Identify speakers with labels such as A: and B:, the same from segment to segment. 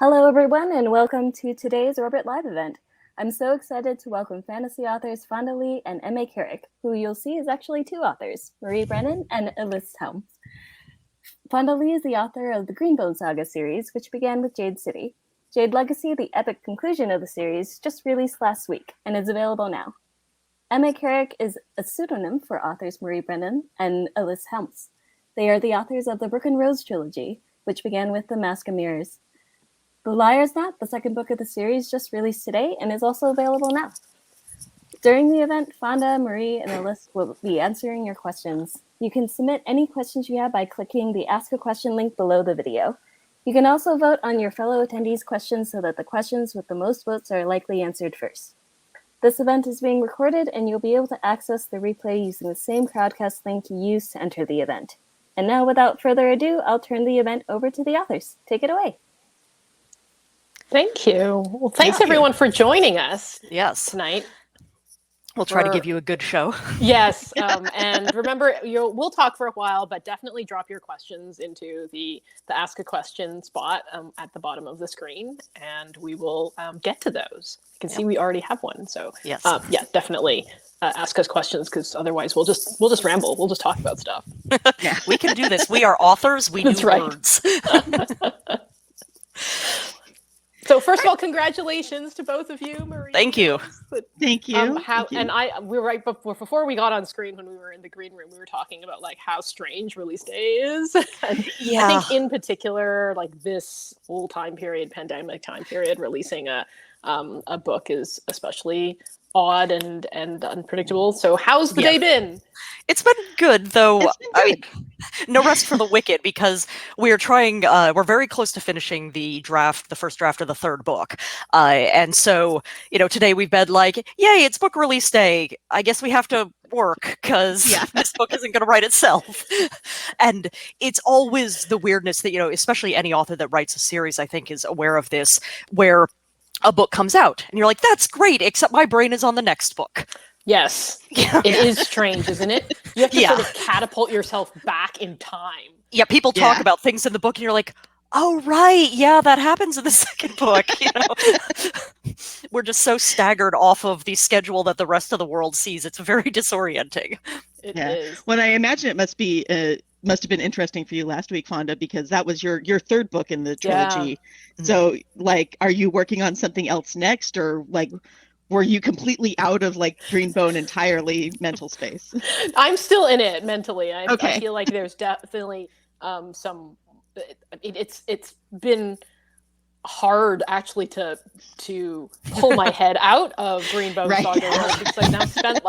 A: Hello everyone and welcome to today's Orbit Live event. I'm so excited to welcome fantasy authors Fonda and M.A. Carrick, who you'll see is actually two authors, Marie Brennan and Ellis. Fonda is the author of the Greenbone Saga series, which began with Jade City. Jade Legacy, the epic conclusion of the series, just released last week and is available now. M.A. Carrick is a pseudonym for authors Marie Brennan and Ellis. They are the authors of the Brook and Rose trilogy, which began with The Mask of Mirrors. The Liar's Knot, the second book of the series, just released today and is also available now. During the event, Fonda, Marie, and Ellis will be answering your questions. You can submit any questions you have by clicking the Ask a Question link below the video. You can also vote on your fellow attendees' questions so that the questions with the most votes are likely answered first. This event is being recorded and you'll be able to access the replay using the same Crowdcast link you used to enter the event. And now, without further ado, I'll turn the event over to the authors. Take it away.
B: Thank you. Well, thanks everyone for joining us tonight.
C: We'll try to give you a good show.
B: Yes, and remember, we'll talk for a while, but definitely drop your questions into the Ask a Question spot at the bottom of the screen, and we will get to those. You can see we already have one, so
C: yes,
B: definitely ask us questions, because otherwise we'll just ramble. We'll just talk about stuff.
C: Yeah, we can do this. We are authors. We do words.
B: So first of all, congratulations to both of you, Marie.
C: Thank you.
D: Thank you.
B: We were right before we got on screen, when we were in the green room, we were talking about like how strange release day is.
C: Yeah.
B: I think in particular, like this whole time period, pandemic time period, releasing a book is especially odd and unpredictable. So how's the day been?
C: It's been good, though. No rest for the wicked, because we're very close to finishing the first draft of the third book. And so, today we've been like, yay, it's book release day. I guess we have to work, because this book isn't going to write itself. And it's always the weirdness that, especially any author that writes a series, I think, is aware of this, where a book comes out and you're like, that's great, except my brain is on the next book.
B: Yes. It is strange, isn't it? You have to sort of catapult yourself back in time.
C: Yeah, people talk about things in the book and you're like, oh, right, yeah, that happens in the second book. We're just so staggered off of the schedule that the rest of the world sees. It's very disorienting.
B: It is.
D: Well, I imagine it must have been interesting for you last week, Fonda, because that was your third book in the trilogy. Yeah. So, are you working on something else next, or were you completely out of Greenbone entirely mental space?
B: I'm still in it mentally. I feel like there's definitely some. It's been hard actually to pull my head out of Greenbone Saga world, because I've now spent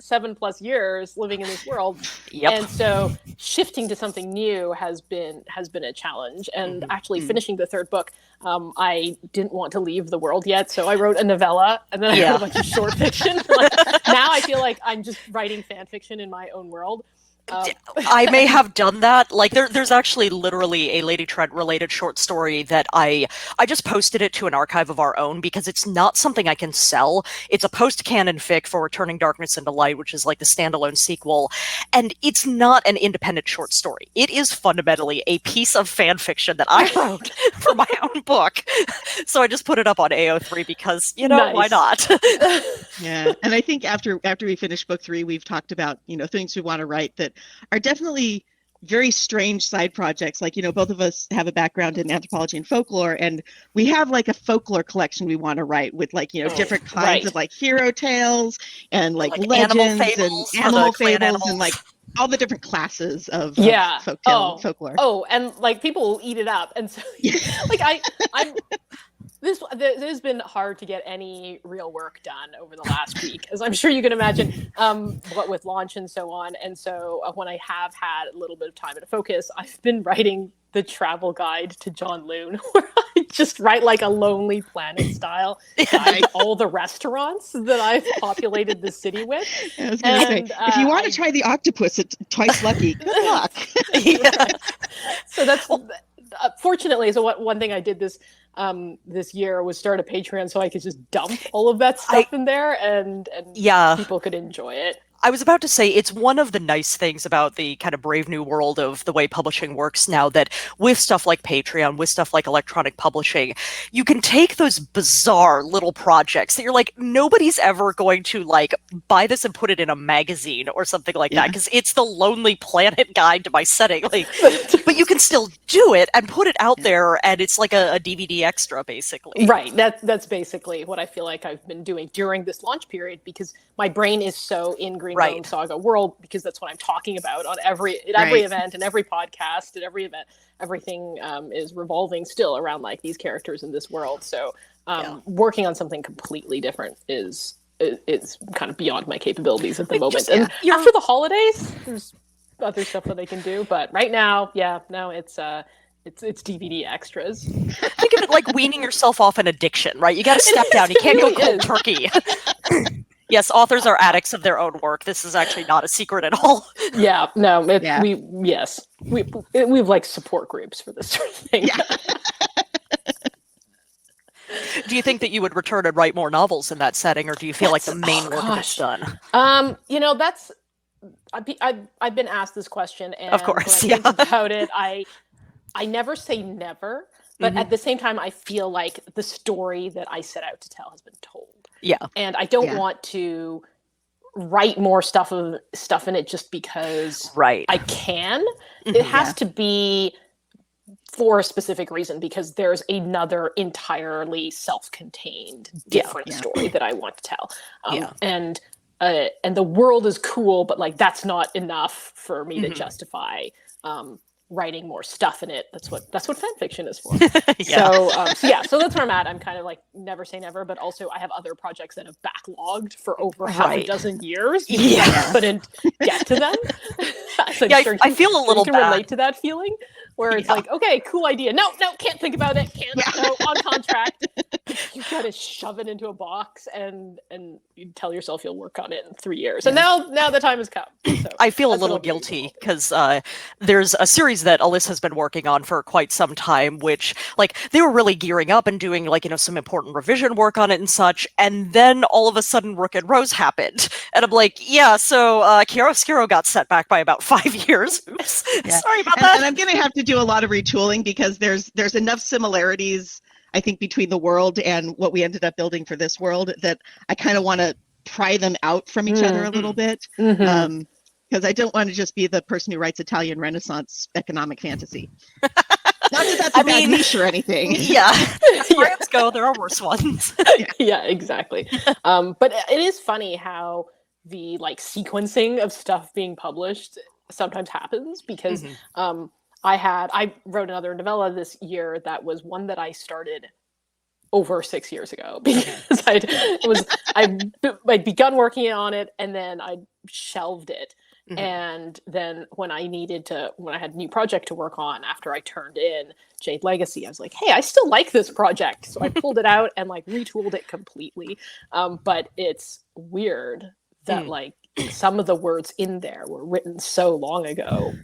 B: 7+ years living in this world. And so shifting to something new has been a challenge. And actually finishing the third book, I didn't want to leave the world yet, so I wrote a novella, and then I wrote a bunch of short fiction. Now I feel like I'm just writing fan fiction in my own world.
C: I may have done that. There's actually literally a Lady Trent related short story that I just posted it to an archive of our own, because it's not something I can sell. It's a post-canon fic for Returning Darkness into Light, which is the standalone sequel, and it's not an independent short story. It is fundamentally a piece of fan fiction that I wrote for my own book. So I just put it up on AO3 because, why not?
D: Yeah, and I think after we finish book 3, we've talked about, things we want to write that are definitely very strange side projects. Both of us have a background in anthropology and folklore, and we have a folklore collection we want to write with different kinds of hero tales and legends
C: animal
D: fables and all the different classes of folklore.
B: Oh, and people will eat it up, and so I'm. This has been hard to get any real work done over the last week, as I'm sure you can imagine, what with launch and so on. And so when I have had a little bit of time to focus, I've been writing the travel guide to John Loon, where I just write a Lonely Planet style guide to all the restaurants that I've populated the city with.
D: I was going to say, if you want to try the octopus at Twice Lucky, good luck.
B: So that's fortunately. So one thing I did this year was start a Patreon so I could just dump all of that stuff in there, and people could enjoy it.
C: I was about to say, it's one of the nice things about the kind of brave new world of the way publishing works now, that with stuff like Patreon, with stuff like electronic publishing, you can take those bizarre little projects that you're like, nobody's ever going to like buy this and put it in a magazine or something like that, because it's the Lonely Planet guide to my setting. Like, but you can still do it and put it out there, and it's like a DVD extra, basically.
B: Right. That's basically what I feel like I've been doing during this launch period, because my brain is so in Green Bone Saga world, because that's what I'm talking about on every event and every podcast and every event. Everything is revolving still around like these characters in this world. So working on something completely different is kind of beyond my capabilities at the moment. And after the holidays, there's other stuff that I can do. But right now, it's DVD extras.
C: Think of it like weaning yourself off an addiction, right? You got to step down. You can't go cold turkey. Yes, authors are addicts of their own work. This is actually not a secret at all.
B: Yeah, no, we've like support groups for this sort of thing. Yeah.
C: Do you think that you would return and write more novels in that setting, or do you feel like the main work is done?
B: That's I've been asked this question, and
C: of course,
B: when I think about it, I never say never, but at the same time, I feel like the story that I set out to tell has been told.
C: Yeah,
B: and I don't want to write more stuff in it just because I can. It has to be for a specific reason, because there's another entirely self-contained different story that I want to tell. And the world is cool, but like that's not enough for me to justify writing more stuff in it. That's what fan fiction is for. So that's where I'm at. I'm kind of like never say never, but also I have other projects that have backlogged for over half a dozen years. I couldn't get to them. So
C: I feel a little
B: bad. You can relate to that feeling where it's like, okay, cool idea. No, can't think about it. No, on contract. You gotta shove it into a box and you tell yourself you'll work on it in 3 years. And now the time has come. So
C: I feel a little guilty because there's a series that Ellis has been working on for quite some time, which like they were really gearing up and doing like, some important revision work on it and such. And then all of a sudden Rook and Rose happened. And I'm like, so Chiaroscuro got set back by about 5 years. Oops. Sorry about that.
D: And I'm going to have to do a lot of retooling because there's enough similarities, I think, between the world and what we ended up building for this world that I kind of want to pry them out from each other a little bit. Because I don't want to just be the person who writes Italian Renaissance economic fantasy. Not that that's a bad niche or anything.
C: Let's go. There are worse ones.
B: Exactly. But it is funny how the like sequencing of stuff being published sometimes happens, because I wrote another novella this year that was one that I started over 6 years ago, because I'd begun working on it and then I shelved it. And then when I had a new project to work on after I turned in Jade Legacy, I was like, hey, I still like this project. So I pulled it out and like retooled it completely. But it's weird that like some of the words in there were written so long ago.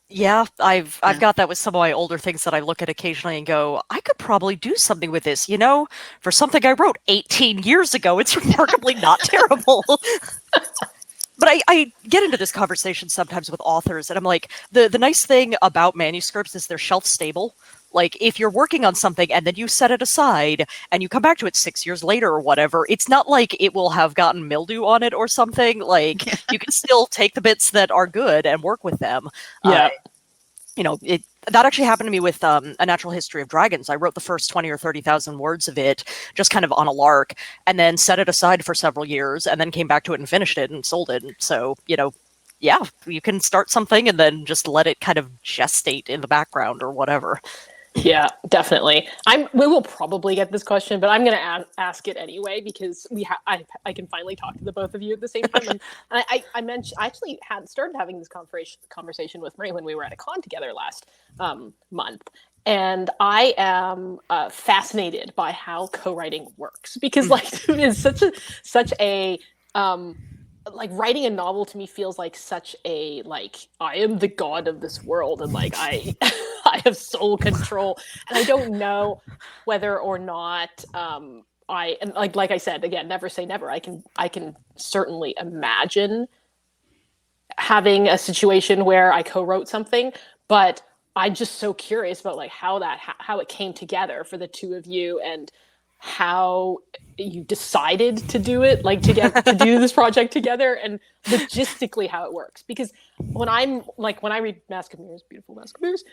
C: Yeah, I've got that with some of my older things that I look at occasionally and go, I could probably do something with this, for something I wrote 18 years ago. It's remarkably not terrible. But I get into this conversation sometimes with authors, and I'm like, the nice thing about manuscripts is they're shelf stable. Like, if you're working on something and then you set it aside and you come back to it 6 years later or whatever, it's not like it will have gotten mildew on it or something. Like, you can still take the bits that are good and work with them. That actually happened to me with A Natural History of Dragons. I wrote the first 20 or 30,000 words of it just kind of on a lark, and then set it aside for several years, and then came back to it and finished it and sold it. And so, you can start something and then just let it kind of gestate in the background or whatever.
B: Yeah, definitely. We will probably get this question, but I'm going to ask it anyway, because I can finally talk to the both of you at the same time. And I actually had started having this conversation with Marie when we were at a con together last month. And I am fascinated by how co-writing works, because like it is such a like writing a novel to me feels like such a like I am the god of this world, and like I have sole control, and I don't know whether or not and like I said, again, never say never. I can certainly imagine having a situation where I co-wrote something, but I'm just so curious about like how it came together for the two of you, and how you decided to do it, like to do this project together, and logistically how it works. Because when I read Mask of Mirrors, beautiful Mask of Mirrors,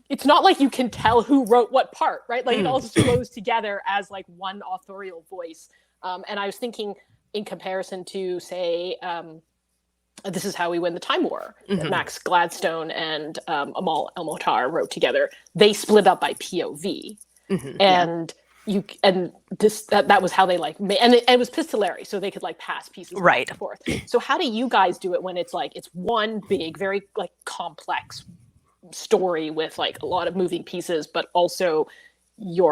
B: it's not like you can tell who wrote what part, right? Like it all just flows together as like one authorial voice. And I was thinking in comparison to, say, This Is How We Win the Time War, that Max Gladstone and Amal El-Mohtar wrote together. They split up by POV. And that was how they like made, and it was epistolary, so they could like pass pieces back and forth. So how do you guys do it when it's like it's one big, very like complex story with like a lot of moving pieces, but also you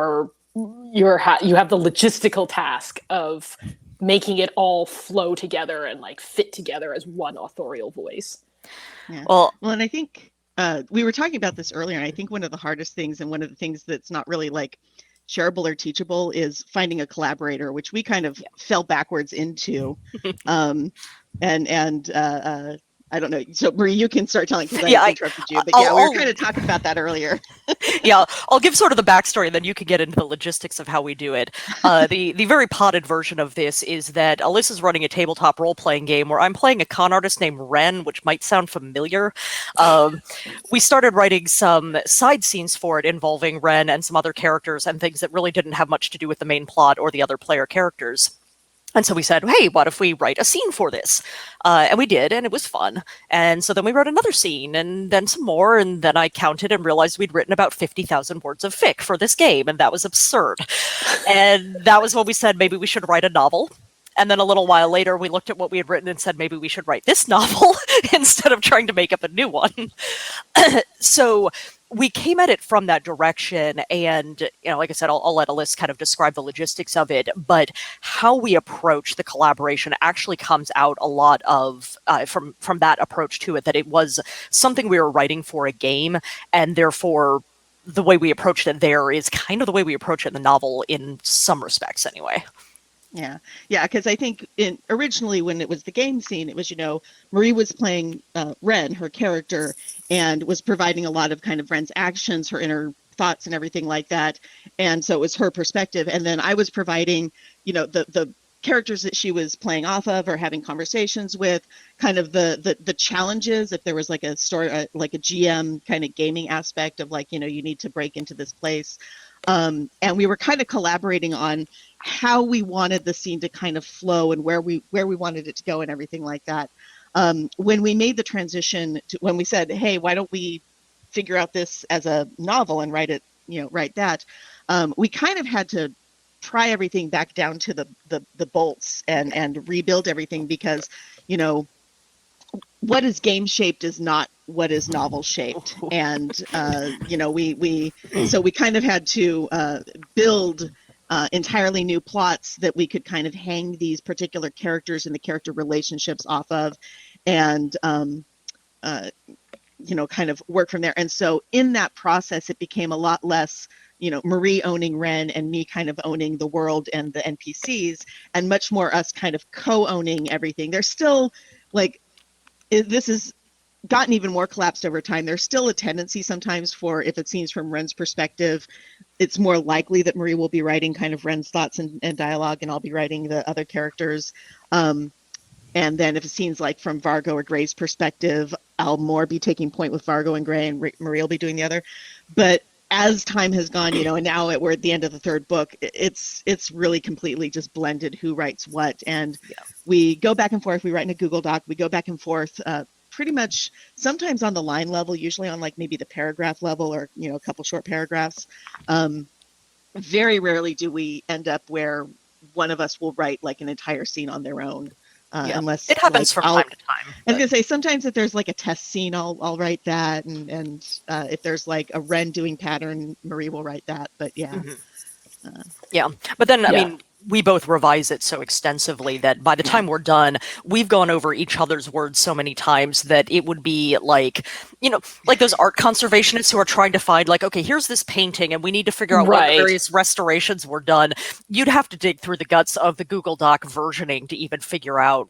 B: have the logistical task of making it all flow together and like fit together as one authorial voice?
D: Well, and I think we were talking about this earlier, and I think one of the hardest things, and one of the things that's not really like shareable or teachable, is finding a collaborator, which we kind of fell backwards into. I don't know. So Marie, you can start telling, because I interrupted you. But we were kind of talking about that earlier.
C: I'll give sort of the backstory, and then you can get into the logistics of how we do it. The very potted version of this is that Ellis is running a tabletop role-playing game where I'm playing a con artist named Ren, which might sound familiar. We started writing some side scenes for it involving Ren and some other characters and things that really didn't have much to do with the main plot or the other player characters. And so we said, hey, what if we write a scene for this? And we did, and it was fun. And so then we wrote another scene, and then some more, and then I counted and realized we'd written about 50,000 words of fic for this game, and that was absurd. And that was when we said maybe we should write a novel. And then a little while later, we looked at what we had written and said maybe we should write this novel instead of trying to make up a new one. So we came at it from that direction, and like I said, I'll let Ellis kind of describe the logistics of it, but how we approach the collaboration actually comes out a lot of from that approach to it, that it was something we were writing for a game, and therefore the way we approached it there is kind of the way we approach it in the novel in some respects anyway.
D: Yeah, because I think originally when it was the game scene, it was, Marie was playing Ren, her character, and was providing a lot of kind of Ren's actions, her inner thoughts and everything like that. And so it was her perspective. And then I was providing, the characters that she was playing off of or having conversations with, kind of the challenges, if there was like a story, like a GM kind of gaming aspect of like, you need to break into this place. And we were kind of collaborating on how we wanted the scene to kind of flow and where we wanted it to go and everything like that. When we made the transition when we said, hey, why don't we figure out this as a novel and write that, we kind of had to pry everything back down to the bolts and rebuild everything, because, what is game shaped is not what is novel shaped. And, so we kind of had to build entirely new plots that we could kind of hang these particular characters and the character relationships off of, and, kind of work from there. And so in that process, it became a lot less, Marie owning Ren and me kind of owning the world and the NPCs, and much more us kind of co-owning everything. There's still this has gotten even more collapsed over time. There's still a tendency sometimes for, if it seems from Ren's perspective, it's more likely that Marie will be writing kind of Ren's thoughts and dialogue, and I'll be writing the other characters. And then if it seems like from Vargo or Gray's perspective, I'll more be taking point with Vargo and Gray, and Marie will be doing the other. But as time has gone, and now we're at the end of the third book, it's really completely just blended who writes what. And we go back and forth. We write in a Google Doc. We go back and forth pretty much sometimes on the line level, usually on like maybe the paragraph level, or, a couple short paragraphs. Very rarely do we end up where one of us will write like an entire scene on their own. Unless
C: it happens from time to time.
D: I was gonna say, sometimes if there's like a test scene, I'll write that, and if there's like a Ren doing pattern, Marie will write that. But but then I mean,
C: we both revise it so extensively that by the time we're done, we've gone over each other's words so many times that it would be like, like those art conservationists who are trying to find like, okay, here's this painting and we need to figure out what the various restorations were done. You'd have to dig through the guts of the Google Doc versioning to even figure out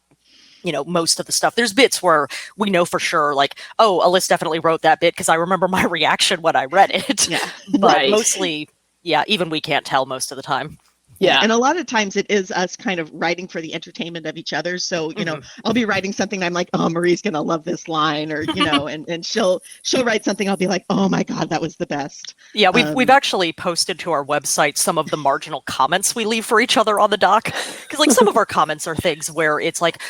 C: most of the stuff. There's bits where we know for sure, like, oh, Ellis definitely wrote that bit because I remember my reaction when I read it.
D: Yeah.
C: But mostly, even we can't tell most of the time.
D: Yeah. And a lot of times it is us kind of writing for the entertainment of each other. So, I'll be writing something and I'm like, oh, Marie's going to love this line, or, and she'll write something. I'll be like, oh my God, that was the best. Yeah.
C: We've actually posted to our website some of the marginal comments we leave for each other on the doc. Cause like some of our comments are things where it's like,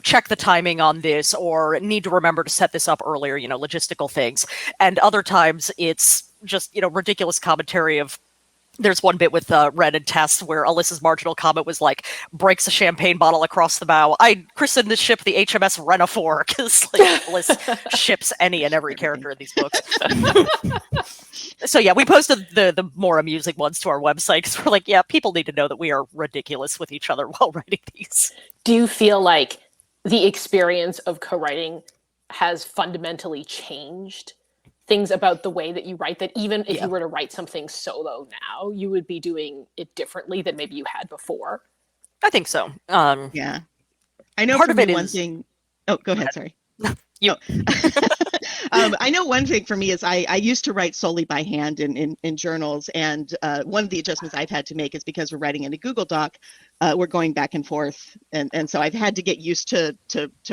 C: check the timing on this, or need to remember to set this up earlier, logistical things. And other times it's just, ridiculous commentary of, there's one bit with Ren and Tess where Alyssa's marginal comment was like, breaks a champagne bottle across the bow. I christened this ship the HMS Renafor, because like Alyssa ships any and every character in these books. So yeah, we posted the more amusing ones to our website because we're like, yeah, people need to know that we are ridiculous with each other while writing these.
B: Do you feel like the experience of co-writing has fundamentally changed things about the way that you write, that even if you were to write something solo now, you would be doing it differently than maybe you had before?
C: I think so.
D: Yeah. I know part of it one thing. Oh, go ahead. Sorry.
C: You.
D: I know one thing for me is I used to write solely by hand in journals. And one of the adjustments I've had to make is because we're writing in a Google Doc, we're going back and forth. And so I've had to get used to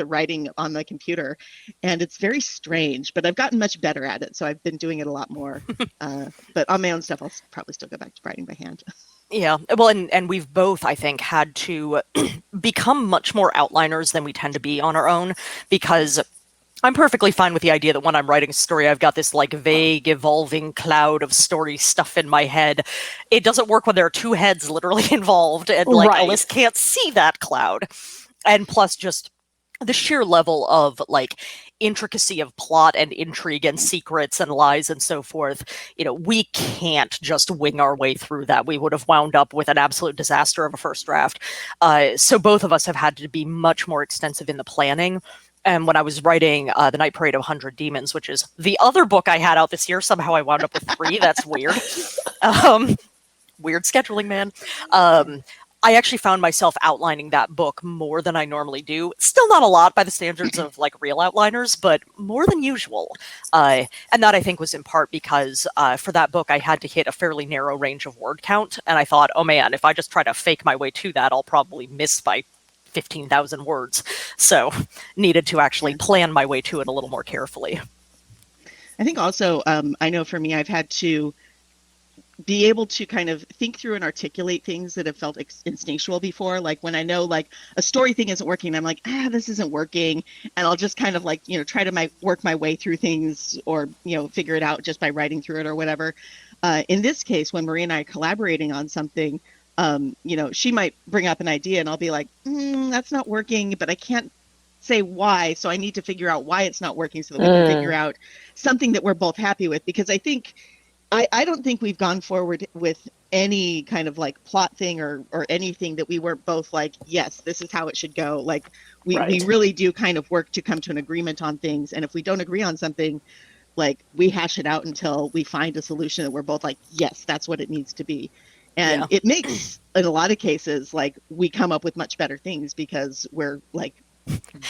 D: writing on the computer. And it's very strange, but I've gotten much better at it. So I've been doing it a lot more. But on my own stuff, I'll probably still go back to writing by hand.
C: Yeah, well, and we've both, I think, had to become much more outliners than we tend to be on our own, because I'm perfectly fine with the idea that when I'm writing a story, I've got this like vague, evolving cloud of story stuff in my head. It doesn't work when there are two heads literally involved, and like Ellis can't see that cloud. And plus, just the sheer level of like intricacy of plot and intrigue and secrets and lies and so forth, we can't just wing our way through that. We would have wound up with an absolute disaster of a first draft. So both of us have had to be much more extensive in the planning. And when I was writing The Night Parade of 100 Demons, which is the other book I had out this year, somehow I wound up with 3. That's weird. Weird scheduling, man. I actually found myself outlining that book more than I normally do. Still not a lot by the standards of like real outliners, but more than usual. And that I think was in part because for that book, I had to hit a fairly narrow range of word count. And I thought, oh man, if I just try to fake my way to that, I'll probably miss by 15,000 words. So needed to actually plan my way to it a little more carefully.
D: I think also, I know for me, I've had to be able to kind of think through and articulate things that have felt instinctual before. Like when I know like a story thing isn't working, I'm like, this isn't working. And I'll just kind of like, try to work my way through things, or, figure it out just by writing through it or whatever. In this case, when Marie and I are collaborating on something, she might bring up an idea and I'll be like, that's not working, but I can't say why. So I need to figure out why it's not working so that we can figure out something that we're both happy with. Because I think, I don't think we've gone forward with any kind of like plot thing or anything that we weren't both like, yes, this is how it should go. Like we really do kind of work to come to an agreement on things. And if we don't agree on something, like we hash it out until we find a solution that we're both like, yes, that's what it needs to be. And it makes, in a lot of cases, like we come up with much better things because we're like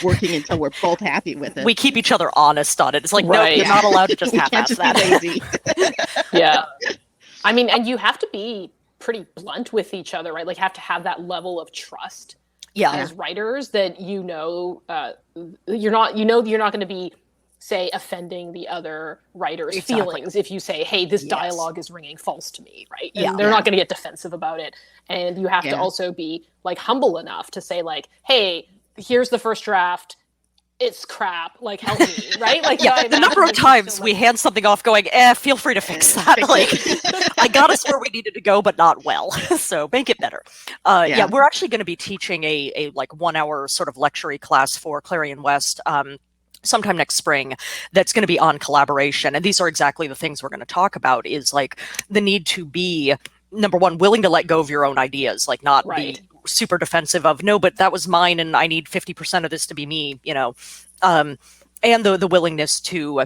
D: working until we're both happy with it.
C: We keep each other honest on it. It's like, no, you're not allowed to just half-ass that.
D: Lazy.
B: Yeah. I mean, and you have to be pretty blunt with each other, right? Like have to have that level of trust as writers that you're not going to be, say, offending the other writer's feelings if you say, hey, this dialogue is ringing false to me, right? And they're not going to get defensive about it. And you have to also be like humble enough to say like, hey, here's the first draft. It's crap. Like, help me, right? Like,
C: the number of times we hand something off going, feel free to fix that. Like, I got us where we needed to go, but not well. So make it better. We're actually going to be teaching a like 1 hour sort of lecture class for Clarion West sometime next spring that's going to be on collaboration. And these are exactly the things we're going to talk about, is like the need to be number one, willing to let go of your own ideas, like not
B: Right.
C: be super defensive of, no, but that was mine and I need 50% of this to be me, and the willingness to,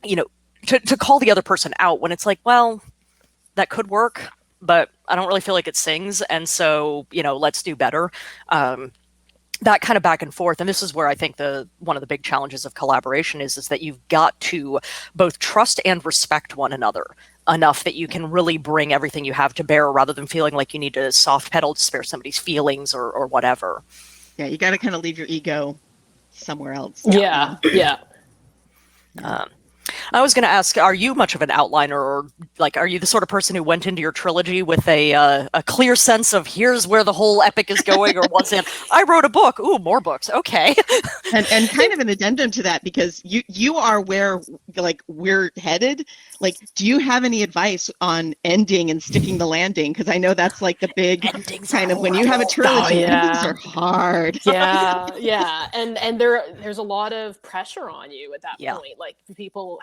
C: to call the other person out when it's like, well, that could work, but I don't really feel like it sings. And so, let's do better. That kind of back and forth. And this is where I think one of the big challenges of collaboration is that you've got to both trust and respect one another enough that you can really bring everything you have to bear rather than feeling like you need to soft pedal to spare somebody's feelings or whatever.
D: Yeah, you got to kind of leave your ego somewhere else.
B: Yeah.
C: I was going to ask, are you much of an outliner, or like, are you the sort of person who went into your trilogy with a clear sense of here's where the whole epic is going, or was it, I wrote a book, ooh, more books, okay.
D: and kind of an addendum to that, because you are where like we're headed. Like, do you have any advice on ending and sticking the landing? Because I know that's like the big kind of when you have a trilogy, endings are hard.
B: Yeah. And there's a lot of pressure on you at that point. Like, people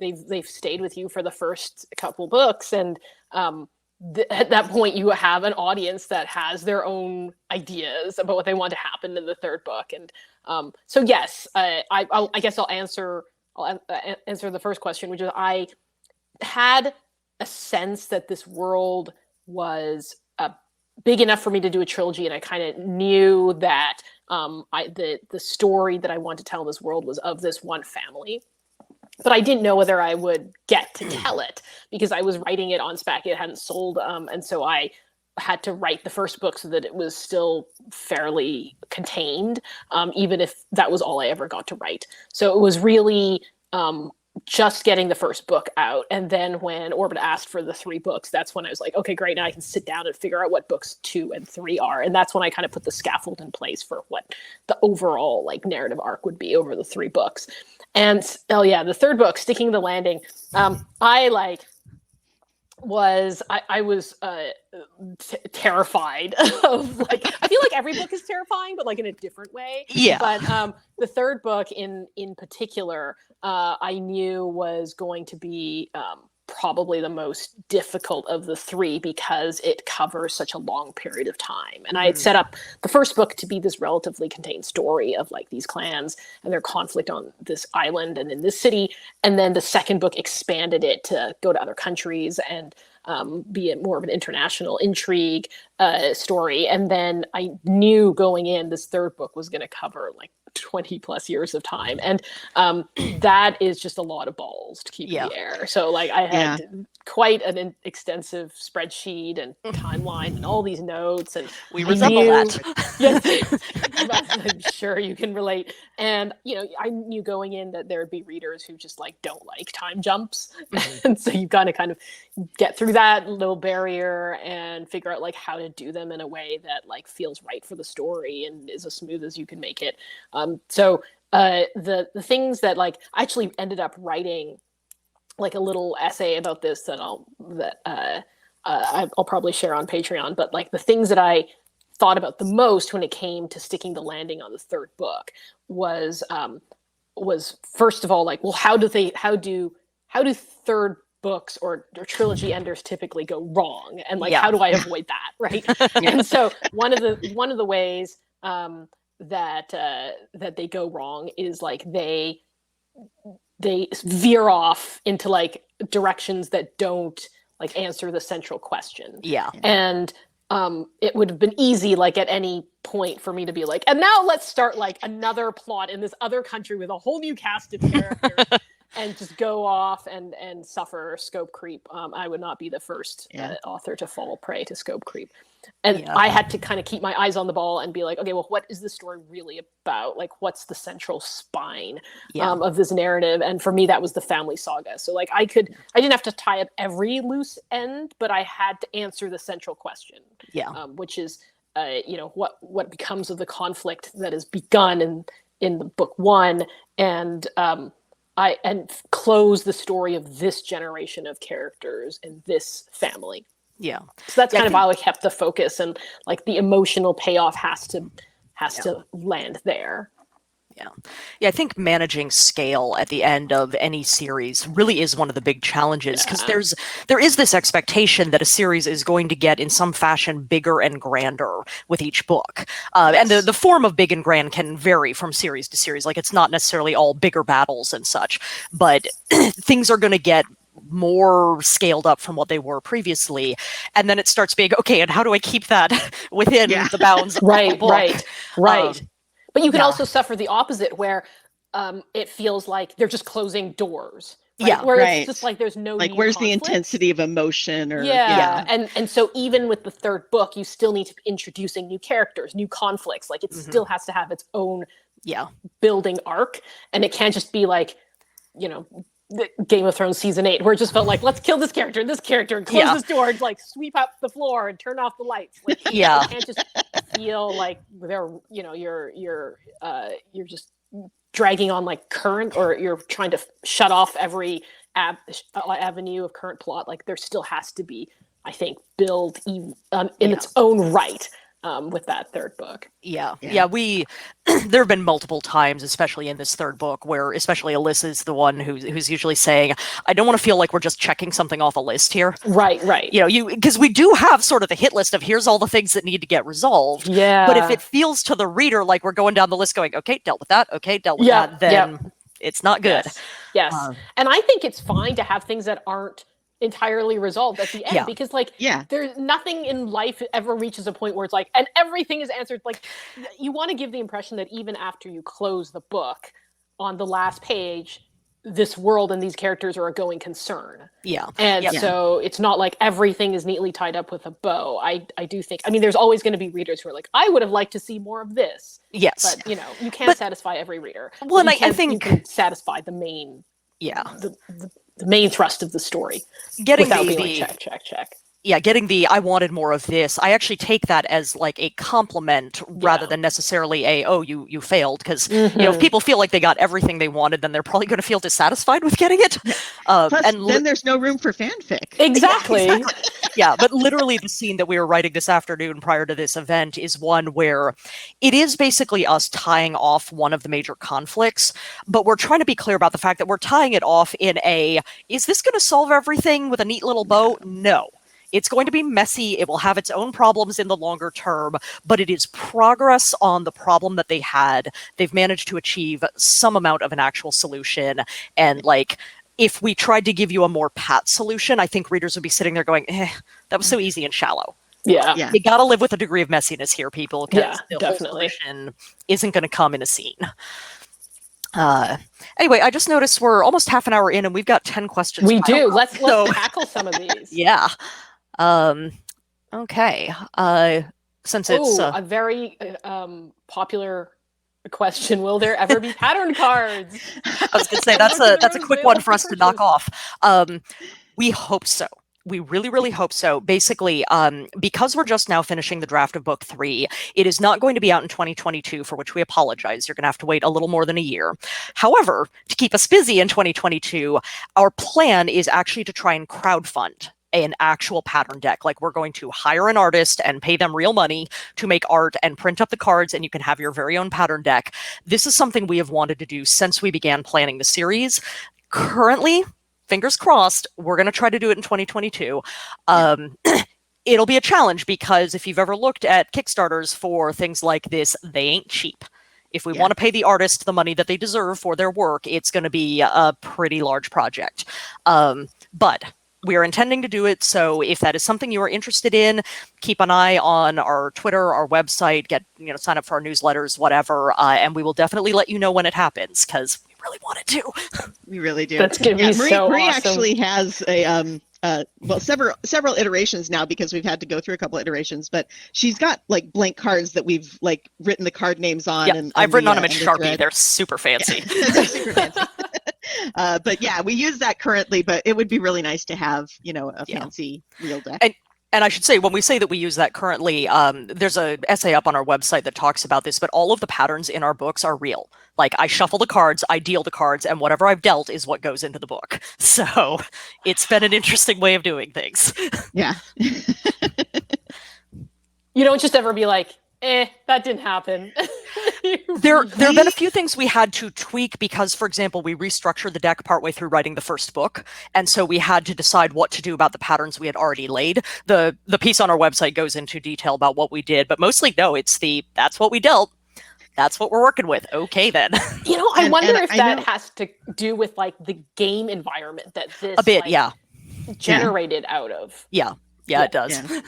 B: they've stayed with you for the first couple books, and at that point you have an audience that has their own ideas about what they want to happen in the third book. And so yes, I guess I'll answer the first question, which is I had a sense that this world was big enough for me to do a trilogy, and I kind of knew that the story that I wanted to tell in this world was of this one family. But I didn't know whether I would get to tell it because I was writing it on spec. It hadn't sold. And so I had to write the first book so that it was still fairly contained, even if that was all I ever got to write. So it was really just getting the first book out. And then when Orbit asked for the 3 books, that's when I was like, okay, great. Now I can sit down and figure out what books 2 and 3 are. And that's when I kind of put the scaffold in place for what the overall like narrative arc would be over the 3 books. And the third book, Sticking the Landing, I was terrified of, like, I feel like every book is terrifying, but like in a different way.
C: Yeah.
B: But the third book in particular, I knew was going to be probably the most difficult of the 3 because it covers such a long period of time. And I had set up the first book to be this relatively contained story of like these clans and their conflict on this island and in this city. And then the second book expanded it to go to other countries and be more of an international intrigue story. And then I knew going in, this third book was going to cover like 20 plus years of time. And that is just a lot of balls to keep in the air. So like I had quite an extensive spreadsheet and timeline and all these notes. And
C: we resemble that.
B: Yes, I'm sure you can relate. And, I knew going in that there would be readers who just like don't like time jumps. And so you've got to kind of get through that little barrier and figure out like how to do them in a way that like feels right for the story and is as smooth as you can make it. So the things that like I actually ended up writing like a little essay about this that I'll probably share on Patreon, but like the things that I thought about the most when it came to sticking the landing on the third book was first of all like, well, how do third books or trilogy enders typically go wrong, and like how do I avoid that, right? And so one of the ways that they go wrong is like they veer off into like directions that don't like answer the central question. And it would have been easy like at any point for me to be like, and now let's start like another plot in this other country with a whole new cast of characters and just go off and suffer scope creep. I would not be the first author to fall prey to scope creep. And I had to kind of keep my eyes on the ball and be like, okay, well, what is the story really about? Like, what's the central spine of this narrative? And for me, that was the family saga. So like I didn't have to tie up every loose end, but I had to answer the central question, which is, what becomes of the conflict that is begun in the book 1, and close the story of this generation of characters in this family. So that's kind of how I kept the focus, and like the emotional payoff has to land there.
C: Yeah, I think managing scale at the end of any series really is one of the big challenges, because there is this expectation that a series is going to get in some fashion bigger and grander with each book. And the form of big and grand can vary from series to series. Like, it's not necessarily all bigger battles and such, but things are going to get more scaled up from what they were previously, and then it starts being, okay, and how do I keep that within the bounds of the book?
B: Right. But you can also suffer the opposite, where it feels like they're just closing doors. Right? Where it's just like there's no
D: like
B: new
D: where's
B: conflict.
D: the intensity of emotion? Or
B: and so even with the third book, you still need to be introducing new characters, new conflicts. Like, it still has to have its own building arc, and it can't just be like, you know, the Game of Thrones season 8, where it just felt like, let's kill this character, and close this door, and like sweep up the floor and turn off the lights. Like, it can't just feel like they're, you know, you're just dragging on like current, or you're trying to shut off every avenue of current plot. Like, there still has to be, I think, build in its own right. With that third book.
C: Yeah. We there have been multiple times, especially in this third book, where especially Ellis is the one who's usually saying, I don't want to feel like we're just checking something off a list here.
B: Right.
C: You know, because we do have sort of the hit list of here's all the things that need to get resolved.
B: Yeah.
C: But if it feels to the reader like we're going down the list going, okay, dealt with that, that, then it's not good.
B: Yes. And I think it's fine to have things that aren't entirely resolved at the end, because like there's nothing in life ever reaches a point where it's like, and everything is answered. Like, you want to give the impression that even after you close the book, on the last page, this world and these characters are a going concern. So it's not like everything is neatly tied up with a bow. I do think, I mean, there's always going to be readers who are like, I would have liked to see more of this. But you know, you can't satisfy every reader.
C: Well, and I think
B: you can satisfy the main the main thrust of the story,
C: getting
B: without being like, check.
C: Yeah, getting the I wanted more of this, I actually take that as like a compliment rather than necessarily a, oh, you failed. Because you know, if people feel like they got everything they wanted, then they're probably going to feel dissatisfied with getting it.
D: Plus, and then there's no room for fanfic.
B: Exactly.
C: Yeah, but literally the scene that we were writing this afternoon prior to this event is one where it is basically us tying off one of the major conflicts, but we're trying to be clear about the fact that we're tying it off in a, is this going to solve everything with a neat little bow? No. It's going to be messy. It will have its own problems in the longer term, but it is progress on the problem that they had. They've managed to achieve some amount of an actual solution. And like, if we tried to give you a more pat solution, I think readers would be sitting there going, that was so easy and shallow.
B: Yeah.
C: You got to live with a degree of messiness here, people, because the
B: definitely.
C: whole solution isn't going to come in a scene. Anyway, I just noticed we're almost half an hour in and we've got 10 questions.
B: We do. Let's tackle some of these.
C: Yeah. Okay. Since it's
B: a very popular question, will there ever be pattern cards?
C: I was going to say that's a quick one for us to knock off. We hope so. We really, really hope so. Basically, because we're just now finishing the draft of book 3, it is not going to be out in 2022, for which we apologize. You're going to have to wait a little more than a year. However, to keep us busy in 2022, our plan is actually to try and crowdfund an actual pattern deck. Like, we're going to hire an artist and pay them real money to make art and print up the cards, and you can have your very own pattern deck. This is something we have wanted to do since we began planning the series. Currently, fingers crossed, we're going to try to do it in 2022. It'll be a challenge because if you've ever looked at Kickstarters for things like this, they ain't cheap. If we want to pay the artist the money that they deserve for their work, it's going to be a pretty large project. But we are intending to do it, so if that is something you are interested in, keep an eye on our Twitter, our website, sign up for our newsletters, whatever, and we will definitely let you know when it happens, because we really want it to.
D: We really do.
B: That's going to be
D: Marie
B: awesome.
D: Actually has a several iterations now, because we've had to go through a couple iterations, but she's got like blank cards that we've like written the card names on.
C: Yeah,
D: and
C: I've written on them in Sharpie. They're super fancy.
D: Yeah. They're super fancy. But yeah, we use that currently, but it would be really nice to have, a fancy real deck.
C: And I should say, when we say that we use that currently, there's an essay up on our website that talks about this, but all of the patterns in our books are real. Like, I shuffle the cards, I deal the cards, and whatever I've dealt is what goes into the book. So it's been an interesting way of doing things.
D: Yeah.
B: You don't just ever be like, that didn't happen.
C: There have been a few things we had to tweak because, for example, we restructured the deck partway through writing the first book, and so we had to decide what to do about the patterns we had already laid. The piece on our website goes into detail about what we did, but mostly, no, it's that's what we dealt. That's what we're working with. Okay, then.
B: I wonder if that has to do with like the game environment that this
C: a bit,
B: generated out of.
C: Yeah, it does.
D: Yeah.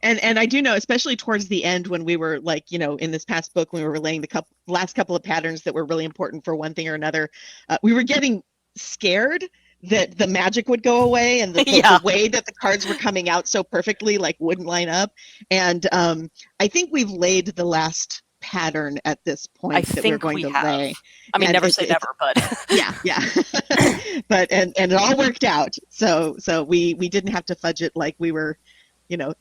D: And I do know, especially towards the end when we were like, in this past book, when we were relaying the last couple of patterns that were really important for one thing or another, we were getting scared that the magic would go away and the way that the cards were coming out so perfectly like wouldn't line up. And I think we've laid the last pattern at this point that we're going to lay.
C: I mean, never say never, but
D: yeah. But and it all worked out. So we didn't have to fudge it like we were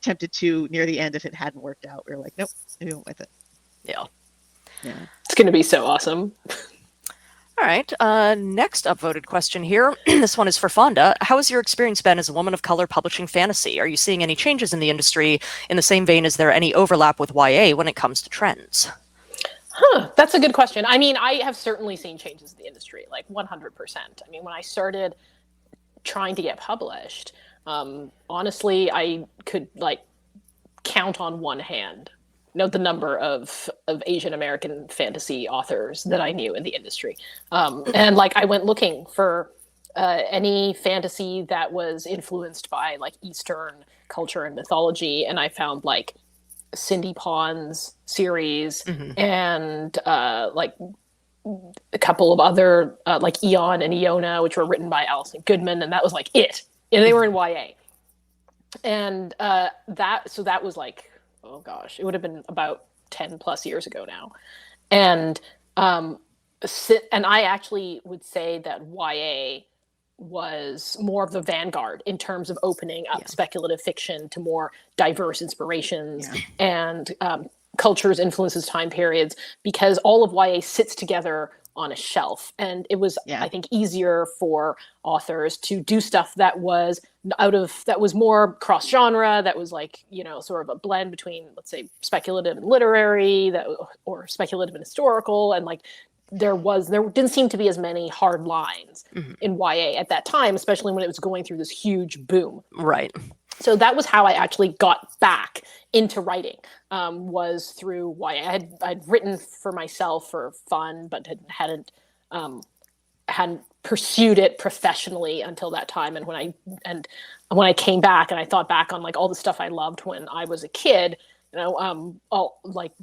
D: tempted to near the end if it hadn't worked out. We were like, nope, we went with it.
C: Yeah.
B: It's going to be so awesome.
C: All right. Next upvoted question here. This one is for Fonda. How has your experience been as a woman of color publishing fantasy? Are you seeing any changes in the industry? In the same vein, is there any overlap with YA when it comes to trends?
B: That's a good question. I mean, I have certainly seen changes in the industry, like 100%. I mean, when I started trying to get published, honestly, I could count on one hand, the number of Asian American fantasy authors that I knew in the industry. And I went looking for any fantasy that was influenced by Eastern culture and mythology. And I found Cindy Pond's series and a couple of other Eon and Iona, which were written by Alison Goodman. And that was it. And they were in YA. And that was oh gosh, it would have been about 10 plus years ago now. And I actually would say that YA was more of the vanguard in terms of opening up speculative fiction to more diverse inspirations and cultures, influences, time periods, because all of YA sits together on a shelf. And it was, I think, easier for authors to do stuff that was more cross genre, that was sort of a blend between, let's say, speculative and literary, or speculative and historical. And there didn't seem to be as many hard lines in YA at that time, especially when it was going through this huge boom.
C: Right.
B: So that was how I actually got back into writing, was through YA. I'd written for myself for fun, but hadn't pursued it professionally until that time. And when I came back and I thought back on all the stuff I loved when I was a kid, all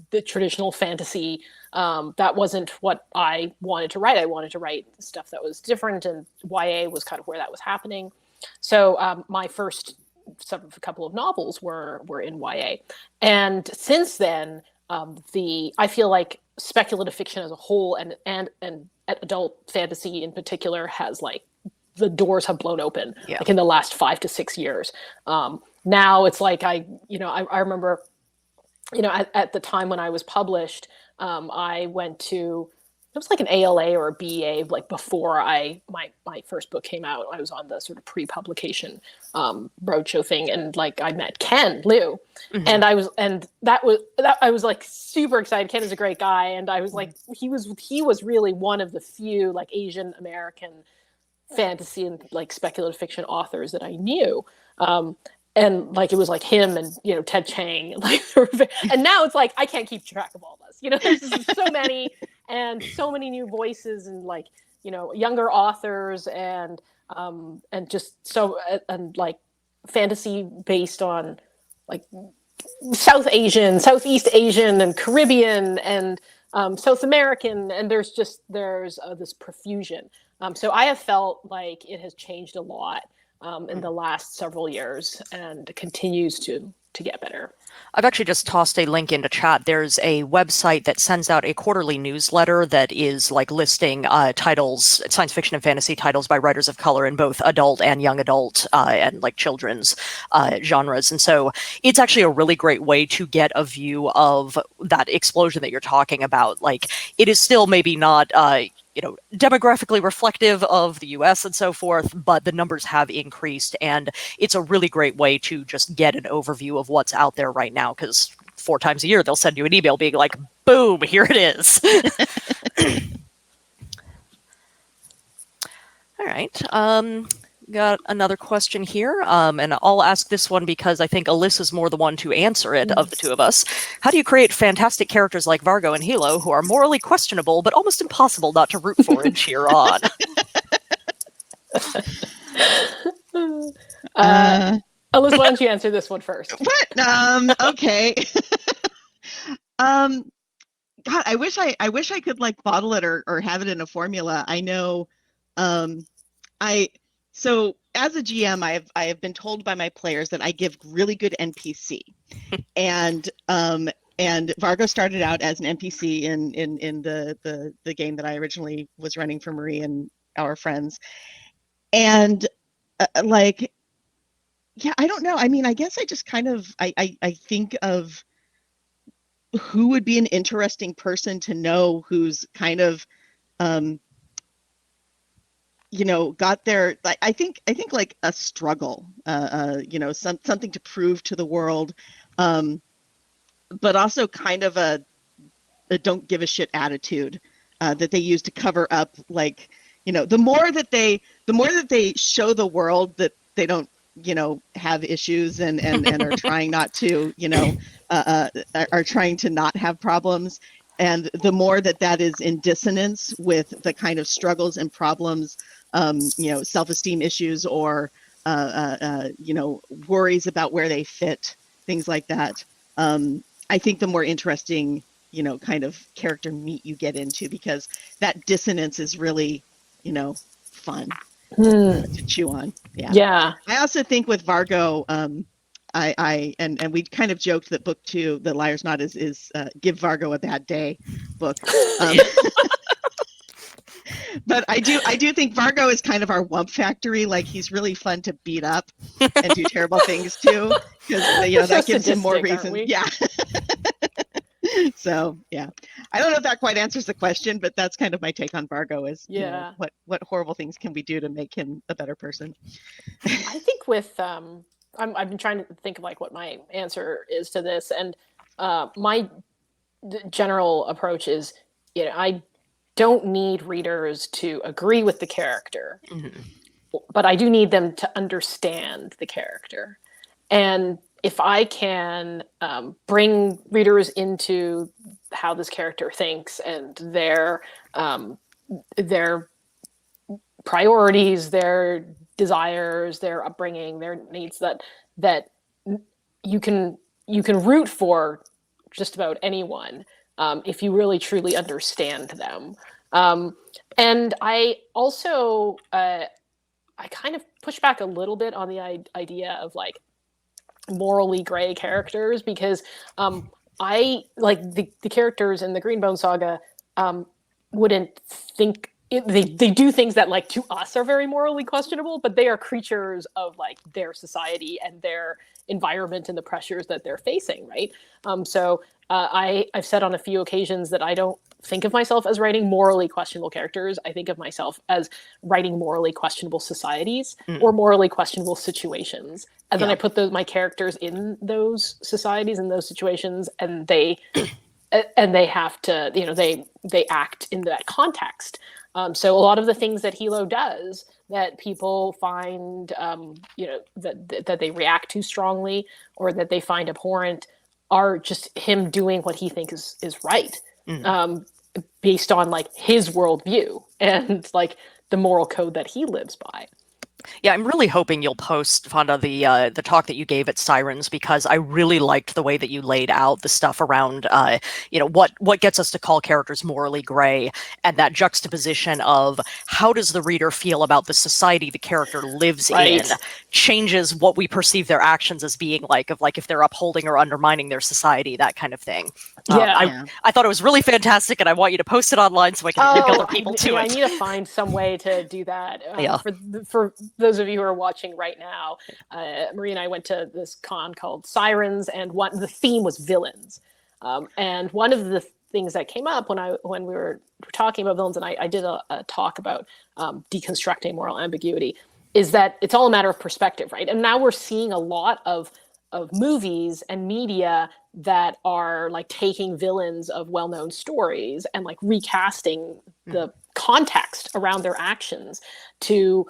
B: the traditional fantasy, that wasn't what I wanted to write. I wanted to write stuff that was different, and YA was kind of where that was happening. So my first a couple of novels were in YA. And since then, I feel like speculative fiction as a whole and adult fantasy in particular has the doors have blown open in the last 5 to 6 years. Now it's I remember, at the time when I was published, I went to, it was an ALA or a BEA, before my first book came out. I was on the sort of pre-publication roadshow thing, and I met Ken Liu, and I was super excited. Ken is a great guy, and I was he was really one of the few Asian American fantasy and speculative fiction authors that I knew. And it was him and Ted Chiang, and now it's I can't keep track of all this. There's just so many and so many new voices and younger authors and just so and fantasy based on Southeast Asian and Caribbean and South American, and there's this profusion. So I have felt it has changed a lot in the last several years and continues to get better.
C: I've actually just tossed a link into chat. There's a website that sends out a quarterly newsletter that is listing titles, science fiction and fantasy titles by writers of color in both adult and young adult and children's genres. And so it's actually a really great way to get a view of that explosion that you're talking about. It is still maybe not demographically reflective of the US and so forth, but the numbers have increased, and it's a really great way to just get an overview of what's out there right now, because 4 times a year, they'll send you an email being like, boom, here it is. All right. Got another question here, and I'll ask this one because I think Alyssa's more the one to answer it of the two of us. How do you create fantastic characters like Vargo and Hilo who are morally questionable but almost impossible not to root for and cheer on?
B: Alyssa, why don't you answer this one first?
D: What? Okay. God, I wish I could like bottle it or have it in a formula. I know. So as a GM, I have been told by my players that I give really good NPC, and Vargo started out as an NPC in the game that I originally was running for Marie and our friends, and like, yeah, I don't know. I mean, I guess I just kind of I think of who would be an interesting person to know who's kind of got their, I think like a struggle, something to prove to the world, but also kind of a don't give a shit attitude that they use to cover up, like, the more that they show the world that they don't, have issues and are trying not to, are trying to not have problems. And the more that is in dissonance with the kind of struggles and problems, self-esteem issues or, worries about where they fit, things like that. I think the more interesting, kind of character meat you get into, because that dissonance is really, fun to chew on. Yeah. I also think with Vargo, and we kind of joked that book 2, The Liar's Knot, is Give Vargo a Bad Day book. But I do think Vargo is kind of our wump factory. Like, he's really fun to beat up and do terrible things to, because that gives him more reason. Yeah. So yeah, I don't know if that quite answers the question, but that's kind of my take on Vargo. Is what horrible things can we do to make him a better person?
B: I think with I've been trying to think of like what my answer is to this, and my general approach is, I don't need readers to agree with the character, but I do need them to understand the character. And if I can bring readers into how this character thinks and their priorities, their desires, their upbringing, their needs, that you can root for just about anyone if you really truly understand them. And I also I kind of push back a little bit on the idea of like morally gray characters, because I like the characters in the Greenbone saga wouldn't think they do things that like to us are very morally questionable, but they are creatures of like their society and their environment and the pressures that they're facing, right? So I've said on a few occasions that I don't think of myself as writing morally questionable characters. I think of myself as writing morally questionable societies or morally questionable situations. And then I put my characters in those societies and those situations, and they have to, they act in that context. So a lot of the things that Hilo does that people find, that they react to strongly or that they find abhorrent are just him doing what he thinks is right, based on like his worldview and like the moral code that he lives by.
C: Yeah, I'm really hoping you'll post, Fonda, the talk that you gave at Sirens, because I really liked the way that you laid out the stuff around, what gets us to call characters morally gray, and that juxtaposition of how does the reader feel about the society the character lives in changes what we perceive their actions as being like, of like if they're upholding or undermining their society, that kind of thing. I thought it was really fantastic, and I want you to post it online so I can link other people to it.
B: I need to find some way to do that. For those of you who are watching right now, Marie and I went to this con called Sirens, and the theme was villains. And one of the things that came up when we were talking about villains, and I did a talk about deconstructing moral ambiguity, is that it's all a matter of perspective, right? And now we're seeing a lot of movies and media that are like taking villains of well-known stories and like recasting the context around their actions to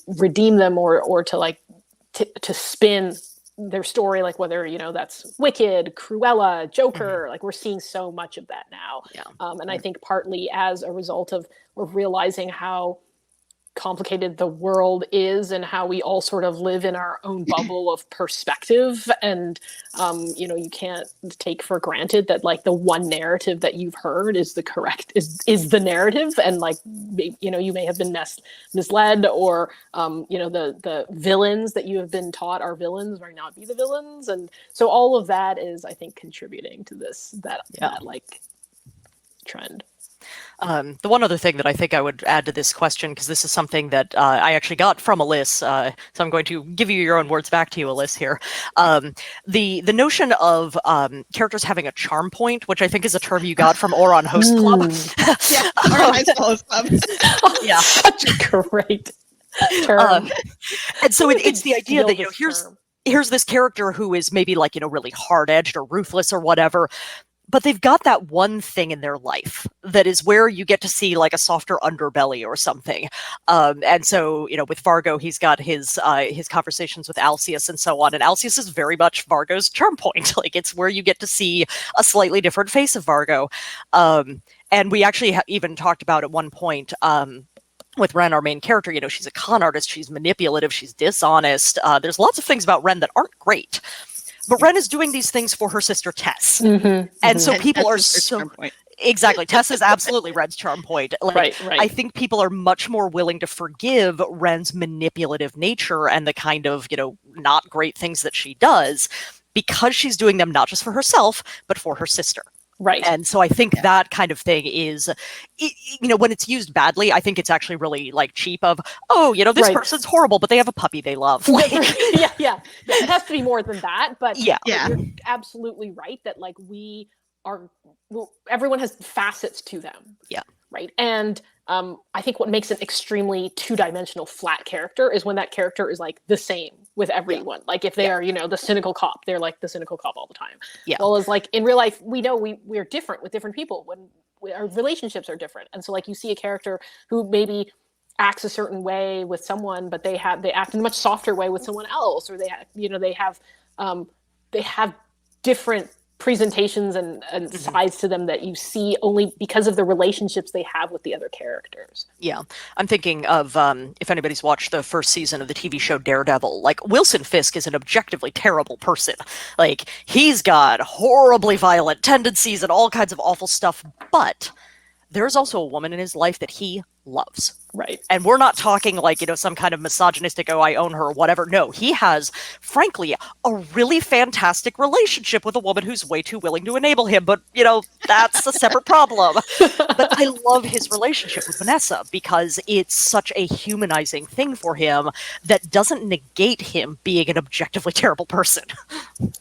B: redeem them or to like to spin their story, like whether, you know, that's Wicked, Cruella, Joker, like we're seeing so much of that now. And I think partly as a result of realizing how complicated the world is and how we all sort of live in our own bubble of perspective, and you know, you can't take for granted that like the one narrative that you've heard is the correct is the narrative, and like, you know, you may have been misled, or you know, the villains that you have been taught are villains might not be the villains, and so all of that is, I think, contributing to that like trend.
C: The one other thing that I think I would add to this question, because this is something that I actually got from Ellis, so I'm going to give you your own words back to you, Ellis, here. The notion of characters having a charm point, which I think is a term you got from Oron Host Club.
D: Yeah, Oron High School Host Club.
B: Yeah, such a great term.
C: And so it's the idea that, you know, here's this character who is maybe like, you know, really hard-edged or ruthless or whatever, but they've got that one thing in their life that is where you get to see like a softer underbelly or something. And so, you know, with Vargo, he's got his conversations with Alceus and so on. And Alceus is very much Vargo's charm point. Like, it's where you get to see a slightly different face of Vargo. And we actually even talked about at one point, with Ren, our main character, you know, she's a con artist, she's manipulative, she's dishonest. There's lots of things about Ren that aren't great. But Ren is doing these things for her sister Tess. And so people are so... Exactly. Tess is absolutely Ren's charm point. Like,
B: right.
C: I think people are much more willing to forgive Ren's manipulative nature and the kind of, you know, not great things that she does, because she's doing them not just for herself, but for her sister.
B: Right.
C: And so I think that kind of thing is, you know, when it's used badly, I think it's actually really like cheap of, oh, you know, this person's horrible, but they have a puppy they love. Like,
B: yeah. It has to be more than that. But
C: yeah,
B: you're absolutely right that like everyone has facets to them.
C: Yeah.
B: Right. And I think what makes an extremely two-dimensional flat character is when that character is like the same with everyone. Like if they are, you know, the cynical cop, they're like the cynical cop all the time.
C: Yeah.
B: Well, as like in real life, we know we're different with different people when our relationships are different. And so like you see a character who maybe acts a certain way with someone, but they act in a much softer way with someone else, or they have different presentations and sides to them that you see only because of the relationships they have with the other characters.
C: Yeah. I'm thinking of, if anybody's watched the first season of the TV show Daredevil, like Wilson Fisk is an objectively terrible person. Like, he's got horribly violent tendencies and all kinds of awful stuff, but there's also a woman in his life that he loves.
B: Right.
C: And we're not talking like, you know, some kind of misogynistic, oh, I own her, whatever. No, he has, frankly, a really fantastic relationship with a woman who's way too willing to enable him. But, you know, that's a separate problem. But I love his relationship with Vanessa because it's such a humanizing thing for him that doesn't negate him being an objectively terrible person.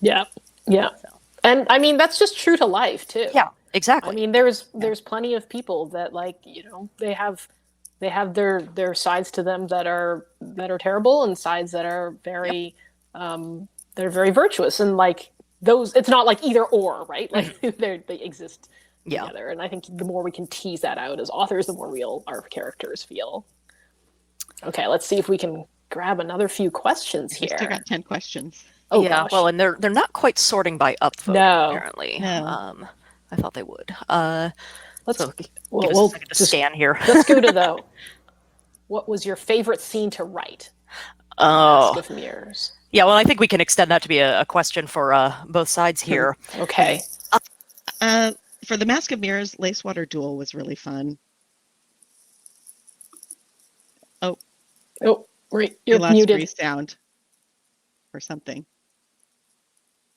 B: Yeah. Yeah. So. And I mean, that's just true to life, too.
C: Yeah, exactly.
B: I mean, there's plenty of people that, like, you know, they have their sides to them that are terrible and sides that are very they're very virtuous, and like those, it's not like either or, right? Like they exist together. And I think the more we can tease that out as authors, the more real our characters feel. Okay, let's see if we can grab another few questions here.
D: We still got 10 questions.
B: Oh
C: yeah,
B: gosh.
C: well, and they're not quite sorting by upvote, apparently.
D: No.
C: I thought they would.
B: Let's
C: give us
B: we'll
C: a second to scan here.
B: Let's go to what was your favorite scene to write?
C: Oh,
B: Mask of Mirrors.
C: Yeah, well, I think we can extend that to be a question for both sides here.
B: Okay.
D: For the Mask of Mirrors, Lacewater Duel was really fun. Oh,
B: right. You're
D: lost
B: muted.
D: Resound or something.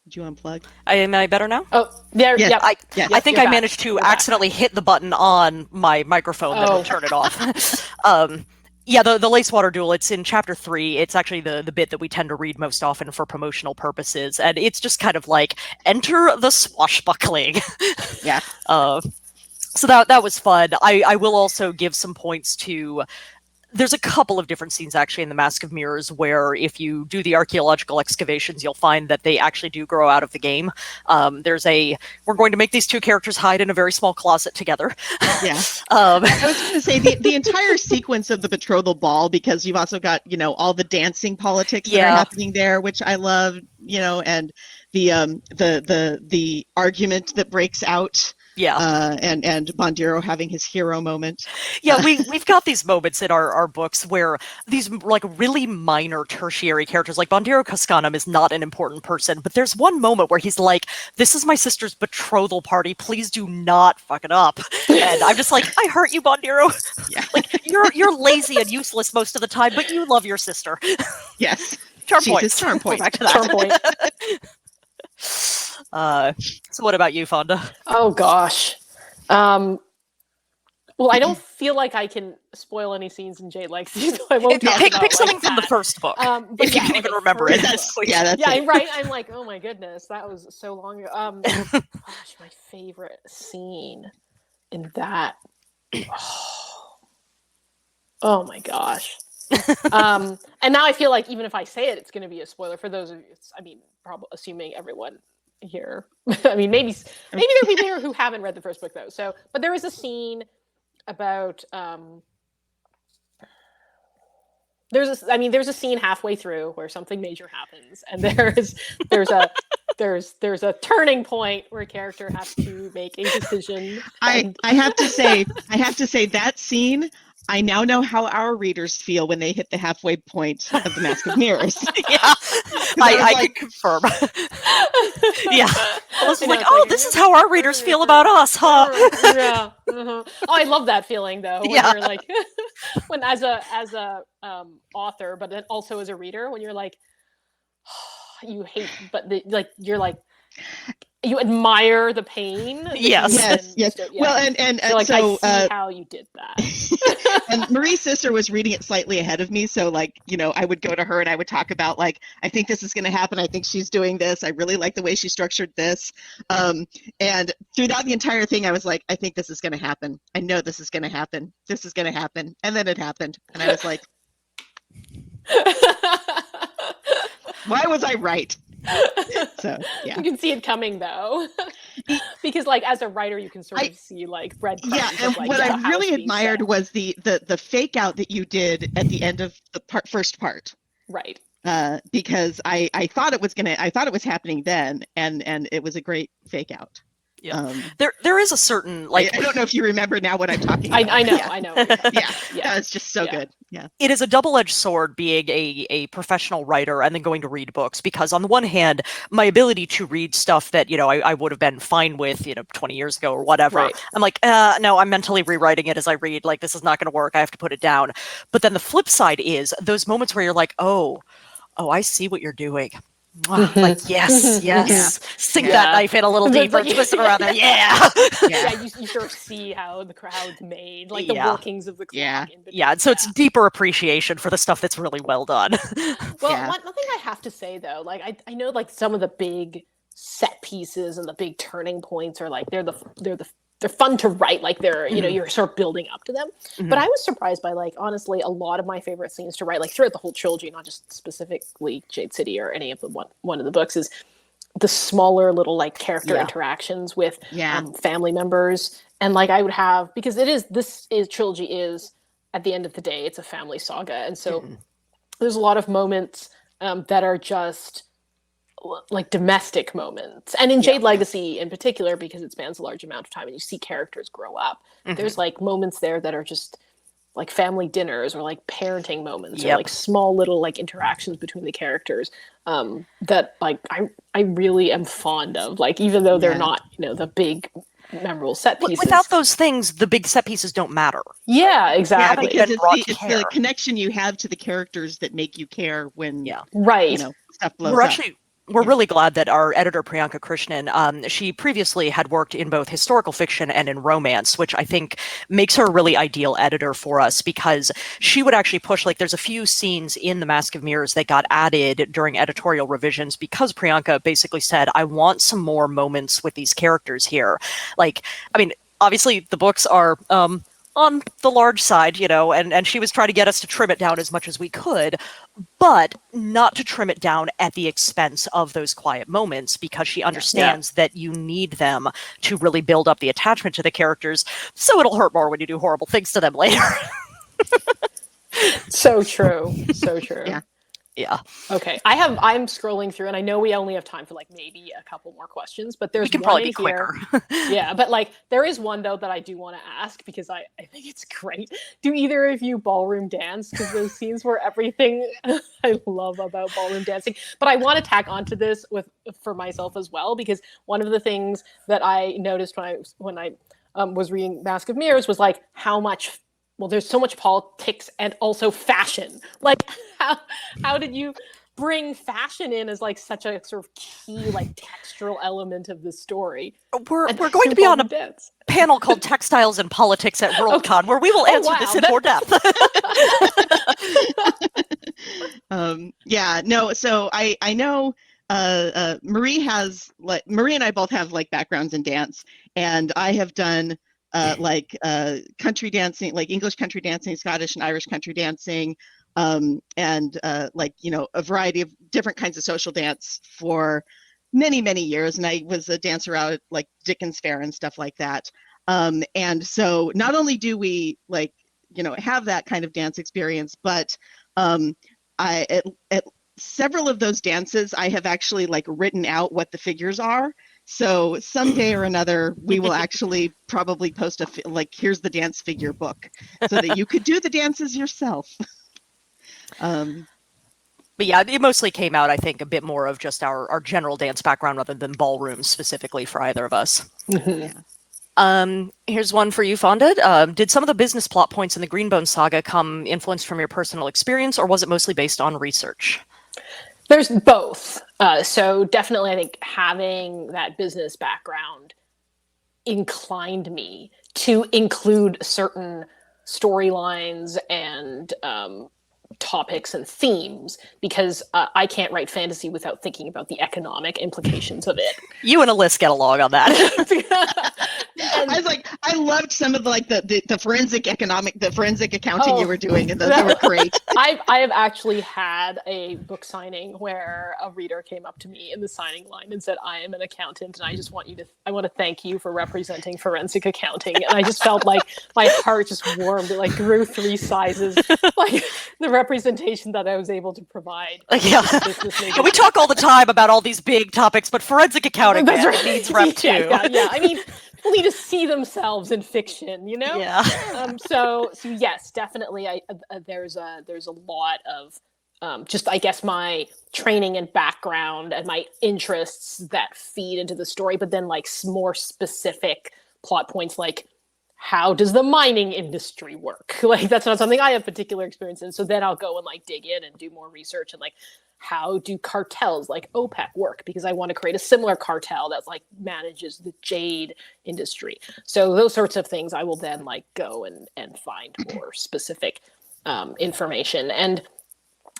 D: Did you unplug?
C: Am I better now?
B: Oh, there.
D: Yes.
B: Yeah.
C: I think I managed to accidentally hit the button on my microphone that will turn it off. Yeah, the Lacewater Duel, it's in chapter 3. It's actually the bit that we tend to read most often for promotional purposes. And it's just kind of like, enter the swashbuckling.
D: Yeah.
C: So that was fun. I will also give some points to There's a couple of different scenes actually in the Mask of Mirrors where if you do the archaeological excavations, you'll find that they actually do grow out of the game. We're going to make these two characters hide in a very small closet together.
D: Yeah. I was going to say the entire sequence of the betrothal ball, because you've also got, all the dancing politics that are happening there, which I love, and the argument that breaks out. Yeah. And Bondiro having his hero moment.
C: Yeah, we've got these moments in our books where these like really minor tertiary characters, like Bondiro Cascanum is not an important person, but there's one moment where he's like, "This is my sister's betrothal party. Please do not fuck it up." And I'm just like, I hurt you, Bondiro. Yeah. Like you're lazy and useless most of the time, but you love your sister.
D: Yes.
C: Charm point.
D: Charm point.
C: Back to that. Charm point. So what about you, Fonda?
B: Oh gosh. Well, I don't feel like I can spoil any scenes in Jade Legacy, so I won't talk about
C: pick something from the first book. If you can even remember it.
D: That's
B: right. I'm like, oh my goodness, that was so long ago. Gosh, my favorite scene in that. Oh my gosh. And now I feel like even if I say it, it's going to be a spoiler for those of you. Probably assuming everyone here. Maybe there are people here who haven't read the first book though. So, but there is a scene about there's a scene halfway through where something major happens, and there's a turning point where a character has to make a decision.
D: I have to say that scene. I now know how our readers feel when they hit the halfway point of the Mask of Mirrors.
C: Yeah, I can confirm. Yeah, I was like, this is how our readers feel about us, huh?
B: Yeah. Uh-huh. Oh, I love that feeling though. When you're like, when as a author, but then also as a reader, when you're like, you hate, but you're like. You admire the pain.
D: Yes. Yeah. Well, and
B: like,
D: so
B: I see how you did that.
D: And Marie's sister was reading it slightly ahead of me, so I would go to her and I would talk about I think this is going to happen. I think she's doing this. I really like the way she structured this. And throughout the entire thing, I was like, I think this is going to happen. I know this is going to happen. This is going to happen. And then it happened, and I was like, why was I right? So yeah,
B: you can see it coming though, because as a writer, you can sort of see breadcrumbs.
D: Yeah, and what I really admired was the fake out that you did at the end of the first part.
B: Right.
D: Because I thought it was happening then, and it was a great fake out.
C: Yeah. There is a certain I
D: don't know if you remember now what I'm talking about.
B: I know.
D: Yeah. It's just so good. Yeah.
C: It is a double-edged sword being a professional writer and then going to read books, because on the one hand, my ability to read stuff that, I would have been fine with, 20 years ago or whatever. Right. I'm like, no, I'm mentally rewriting it as I read. This is not going to work. I have to put it down. But then the flip side is those moments where you're like, oh, I see what you're doing. Yes. Sink that knife in a little deeper, twist it around there. Yeah.
B: You sort of see how the crowd's made, the workings of the clock.
C: Yeah. And so it's deeper appreciation for the stuff that's really well done.
B: Well, one thing I have to say though, I know some of the big set pieces and the big turning points are they're fun to write, they're you're sort of building up to them. Mm-hmm. But I was surprised by honestly a lot of my favorite scenes to write throughout the whole trilogy, not just specifically Jade City or any of the one of the books, is the smaller little character interactions with family members. And I would have, because this trilogy is at the end of the day it's a family saga, and so there's a lot of moments that are just domestic moments, and in Jade Legacy in particular, because it spans a large amount of time and you see characters grow up, there's moments there that are just family dinners or parenting moments or small little interactions between the characters that I really am fond of, even though they're not the big memorable set pieces.
C: Without those things, the big set pieces don't matter.
B: Yeah, exactly.
D: Yeah, because it's the connection you have to the characters that make you care when stuff blows up.
C: We're really glad that our editor, Priyanka Krishnan, she previously had worked in both historical fiction and in romance, which I think makes her a really ideal editor for us, because she would actually push, there's a few scenes in The Mask of Mirrors that got added during editorial revisions because Priyanka basically said, I want some more moments with these characters here. Obviously the books are on the large side, and she was trying to get us to trim it down as much as we could, but not to trim it down at the expense of those quiet moments, because she understands that you need them to really build up the attachment to the characters, so it'll hurt more when you do horrible things to them later.
B: So true. So true.
C: Yeah.
B: Okay. I'm scrolling through, and I know we only have time for like maybe a couple more questions, but there's
C: we can
B: one
C: probably
B: in
C: be quicker.
B: Yeah, but like there is one though that I do want to ask, because I think it's great. Do either of you ballroom dance? Because those scenes were everything I love about ballroom dancing. But I want to tack onto this for myself as well, because one of the things that I noticed when I was reading Mask of Mirrors was like how much. Well, there's so much politics and also fashion. Like, how did you bring fashion in as like such a sort of key like textural element of the story?
C: We're going to be on a panel called Textiles and Politics at Worldcon, where we will answer this in more depth.
D: So I know Marie and I both have like backgrounds in dance, and I have done country dancing, like English country dancing, Scottish and Irish country dancing, and a variety of different kinds of social dance for many, many years. And I was a dancer out at like Dickens Fair and stuff like that. And so not only do we have that kind of dance experience, but at several of those dances, I have actually like written out what the figures are. So someday or another, we will actually probably post here's the dance figure book, so that you could do the dances yourself.
C: But yeah, it mostly came out, I think, a bit more of just our general dance background rather than ballroom specifically for either of us. Here's one for you, Fonda. Did some of the business plot points in the Greenbone saga come influenced from your personal experience, or was it mostly based on research?
B: There's both. So definitely, I think having that business background inclined me to include certain storylines and topics and themes, because I can't write fantasy without thinking about the economic implications of it.
C: You and Ellis get along on that.
D: I was like, I loved some of the forensic accounting you were doing, and those were great.
B: I have actually had a book signing where a reader came up to me in the signing line and said, "I am an accountant, and I want to thank you for representing forensic accounting." And I just felt like my heart just warmed. It like grew 3 sizes. Like the representation that I was able to provide.
C: We talk all the time about all these big topics, but forensic accounting needs rep too.
B: Yeah. I mean, people need to see themselves in fiction,
C: Yeah.
B: So yes, definitely. There's a lot of just, I guess, my training and background and my interests that feed into the story, but then like more specific plot points, like how does the mining industry work? Like that's not something I have particular experience in. So then I'll go and like dig in and do more research and like how do cartels like OPEC work? Because I want to create a similar cartel that like manages the jade industry. So those sorts of things I will then like go and find more specific information. And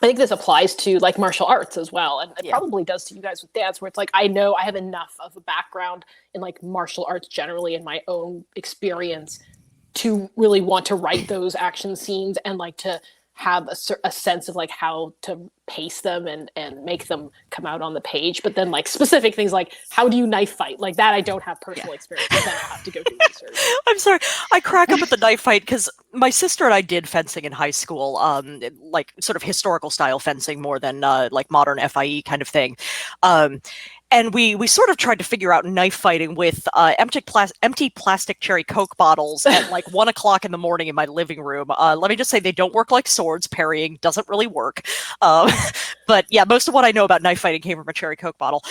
B: I think this applies to like martial arts as well. And it probably does to you guys with dance, where it's like, I know I have enough of a background in like martial arts generally in my own experience to really want to write those action scenes and like to have a sense of like how to pace them and make them come out on the page. But then like specific things like how do you knife fight? Like that I don't have personal experience, but then I'll have to go do research.
C: I'm sorry. I crack up at the knife fight because my sister and I did fencing in high school, like sort of historical style fencing more than like modern FIE kind of thing. And we sort of tried to figure out knife fighting with empty plastic cherry Coke bottles at like 1:00 in the morning in my living room. Let me just say they don't work like swords. Parrying doesn't really work. But yeah, most of what I know about knife fighting came from a cherry Coke bottle.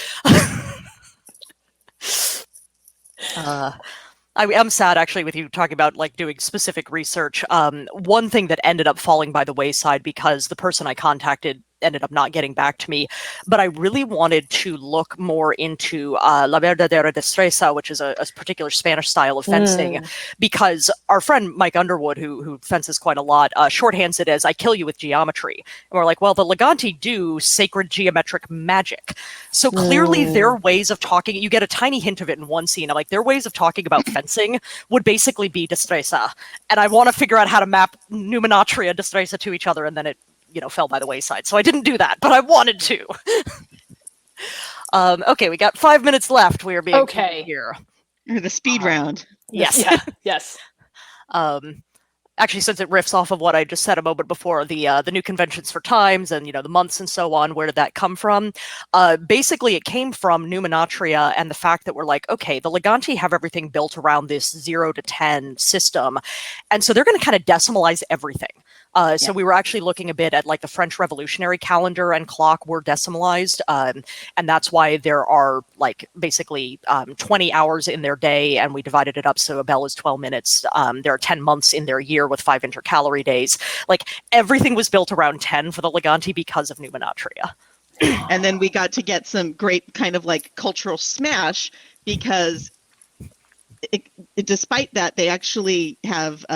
C: I'm sad actually with you talking about like doing specific research. One thing that ended up falling by the wayside because the person I contacted ended up not getting back to me. But I really wanted to look more into La Verdadera Destreza, which is a particular Spanish style of fencing, because our friend Mike Underwood, who fences quite a lot, shorthands it as "I kill you with geometry." And we're like, well, the Leganti do sacred geometric magic. So clearly their ways of talking, you get a tiny hint of it in one scene. I'm like, their ways of talking about fencing would basically be Destreza. And I want to figure out how to map Numenatria and Destreza to each other, and then it fell by the wayside. So I didn't do that, but I wanted to. Okay, we got 5 minutes left. We are being here.
D: The speed round.
C: Yes.
B: Yeah. Yes.
C: Actually, since it riffs off of what I just said a moment before, the new conventions for times and the months and so on, where did that come from? Basically, it came from Numenatria and the fact that we're like, okay, the Leganti have everything built around this 0 to 10 system, and so they're going to kind of decimalize everything. So we were actually looking a bit at like the French Revolutionary calendar and clock were decimalized. And that's why there are like basically 20 hours in their day, and we divided it up so a bell is 12 minutes. There are 10 months in their year with 5 intercalary days. Like everything was built around 10 for the Leganti because of Numenatria.
D: And then we got to get some great kind of like cultural smash because despite that, they actually have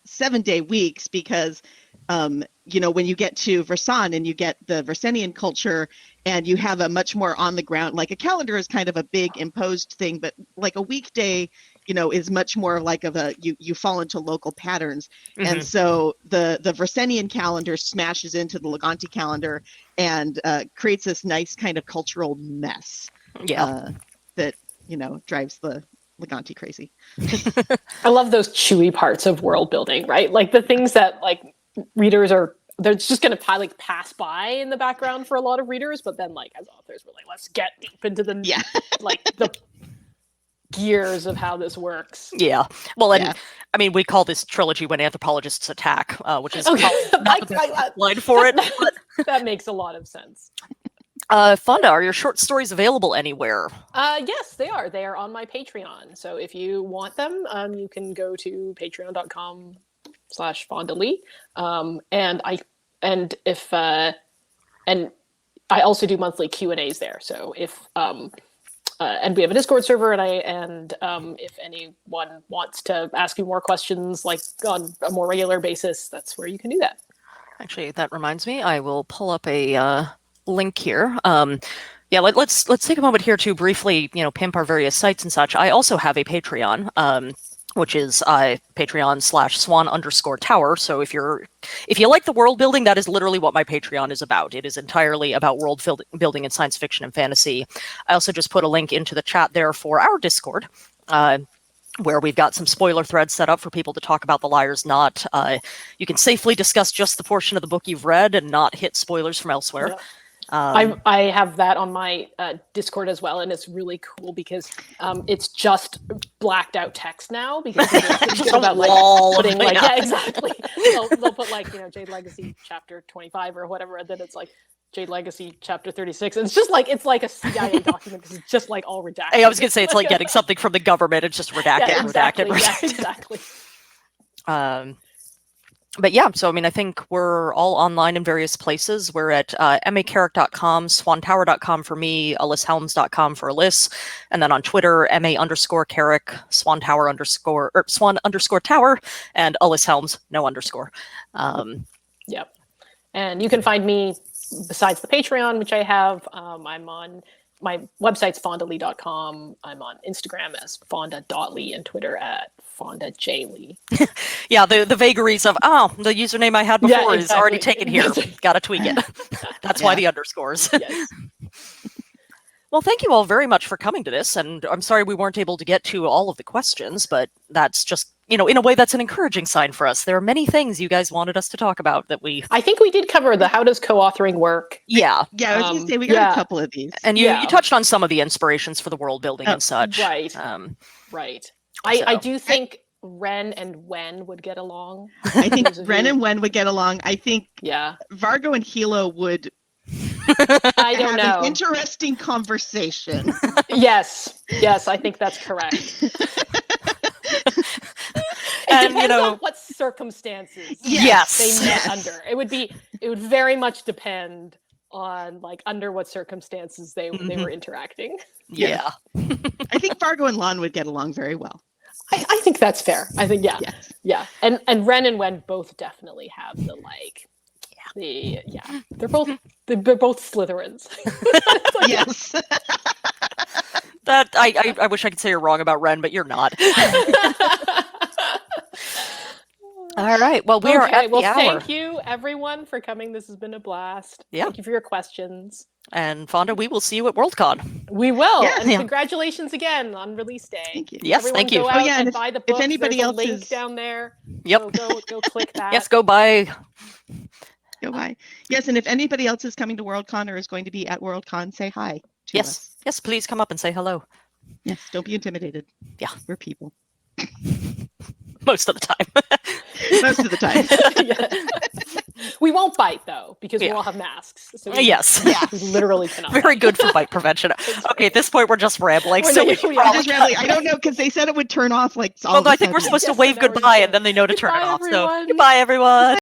D: 7-day weeks because when you get to Versailles and you get the Versanian culture and you have a much more on the ground, like a calendar is kind of a big imposed thing, but like a weekday, is much more like you fall into local patterns. And so the Versanian calendar smashes into the Leganti calendar and creates this nice kind of cultural mess that, drives the Leganti crazy.
B: I love those chewy parts of world building, right? Like the things that like readers they're just going to pass by in the background for a lot of readers, but then like as authors we're like, let's get deep into the like the gears of how this works.
C: Well, and I mean, we call this trilogy When Anthropologists Attack, which is not the best line for it.
B: That makes a lot of sense.
C: Fonda, are your short stories available anywhere?
B: Yes, they are. They are on my Patreon. So if you want them, you can go to patreon.com/FondaLee. And I also do monthly Q&As there. So if and we have a Discord server, and if anyone wants to ask you more questions like on a more regular basis, that's where you can do that.
C: Actually, that reminds me, I will pull up a link here. Let's take a moment here to briefly, pimp our various sites and such. I also have a Patreon, which is Patreon/Swan_Tower. So if you like the world building, that is literally what my Patreon is about. It is entirely about world building in science fiction and fantasy. I also just put a link into the chat there for our Discord, where we've got some spoiler threads set up for people to talk about The Liar's Knot. You can safely discuss just the portion of the book you've read and not hit spoilers from elsewhere.
B: Yeah. I have that on my Discord as well, and it's really cool because it's just blacked out text now because it's about putting exactly. They'll put Jade Legacy chapter 25 or whatever, and then it's like Jade Legacy chapter 36. And it's just like a CIA document because it's just like all redacted.
C: Hey, I was gonna say it's like getting something from the government. It's just redacted, redacted.
B: Exactly.
C: But yeah, so I mean, I think we're all online in various places. We're at macarrick.com, swantower.com for me, ellishelms.com for Ellis, and then on Twitter, ma_Carrick, swan_tower, and Ellis Helms, no underscore.
B: Yep. And you can find me besides the Patreon, which I have. I'm on my website's fondalee.com. I'm on Instagram as fonda.lee and Twitter at FondaJLee.
C: Yeah, the vagaries of, the username I had before is already taken here. Gotta tweak it. That's why the underscores.
B: Yes.
C: Well, thank you all very much for coming to this, and I'm sorry we weren't able to get to all of the questions, but that's just, in a way that's an encouraging sign for us. There are many things you guys wanted us to talk about that I
B: think we did cover the how does co-authoring work.
C: Yeah.
D: Yeah, I was going to say we got a couple of these.
C: And you touched on some of the inspirations for the world building and such.
B: Right. Right. I do think Ren and Wen would get along.
D: I think Ren and Wen would get along. I think Vargo and Hilo would have an interesting conversation.
B: Yes, I think that's correct. It depends on what circumstances
C: they
B: met under. It would be it would very much depend on like under what circumstances they were interacting.
C: Yeah.
D: I think Vargo and Lon would get along very well.
B: I think that's fair. I think
D: Yes.
B: yeah. And Ren and Wen both definitely have the like they're both Slytherins. Like,
D: Yes.
C: That I wish I could say you're wrong about Ren, but you're not. All right. Well, we are at the hour.
B: Thank you, everyone, for coming. This has been a blast.
C: Yeah.
B: Thank you for your questions.
C: And Fonda, we will see you at Worldcon.
B: We will.
D: Yeah.
B: And congratulations again on release day.
D: Thank you.
C: Yes,
B: Everyone
C: thank you.
B: Go out
D: and
B: and buy the books.
D: if anybody
B: There's a
D: else
B: link
D: is
B: down there.
C: Yep.
B: Go click that.
C: Yes, go buy.
D: Go by. Yes, and if anybody else is coming to Worldcon or is going to be at Worldcon, say hi to us.
C: Yes, please come up and say hello.
D: Yes, don't be intimidated.
C: Yeah.
D: We're people.
C: Most of the time.
D: Most of the time.
B: We won't bite though, because we all have masks. So
C: Yes.
B: we literally cannot.
C: Very good for bite prevention. Okay, at this point we're just rambling.
B: We're
C: So
B: just
D: I don't know, because they said it would turn off like all
C: well,
D: of a
C: I think we're
D: sudden.
C: supposed to wave
B: so now we're
C: goodbye
B: just-
C: and then they know to turn it
B: Goodbye,
C: off. So
B: everyone.
C: goodbye, everyone.